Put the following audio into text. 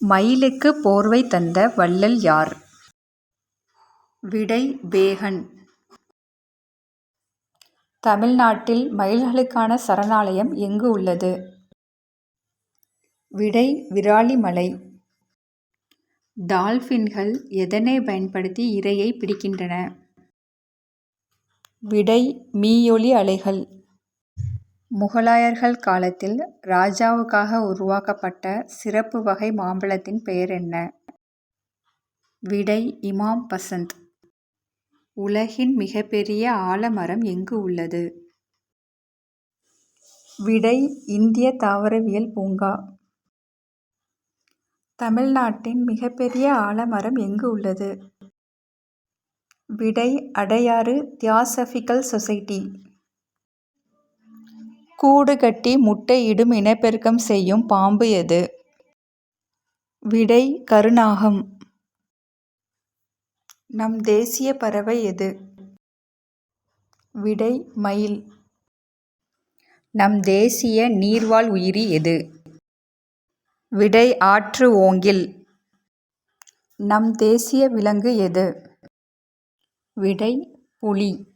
மயிலுக்கு போர்வை தந்த வள்ளல் யார்? விடை பேகன். தமிழ்நாட்டில் மயில்களுக்கான சரணாலயம் எங்கு உள்ளது? விடை விராலிமலை. டால்பின்கள் எதனை பயன்படுத்தி இரையை பிடிக்கின்றன? விடை மீயொலி அலைகள். முகலாயர்கள் காலத்தில் ராஜாவுக்காக உருவாக்கப்பட்ட சிறப்பு வகை மாம்பழத்தின் பெயர் என்ன? விடை இமாம் பசந்த். உலகின் மிகப்பெரிய ஆலமரம் எங்கு உள்ளது? விடை இந்திய தாவரவியல் பூங்கா. தமிழ்நாட்டின் மிகப்பெரிய ஆலமரம் எங்கு உள்ளது? விடை அடையாறு தியாசபிகல் சொசைட்டி. கூடு கட்டி முட்டையிடும் இனப்பெருக்கம் செய்யும் பாம்பு எது? விடை கருநாகம். நம் தேசிய பறவை எது? விடை மயில். நம் தேசிய நீர்வாழ் உயிரி எது? விடை ஆற்று ஓங்கில். நம் தேசிய விலங்கு எது? விடை புலி.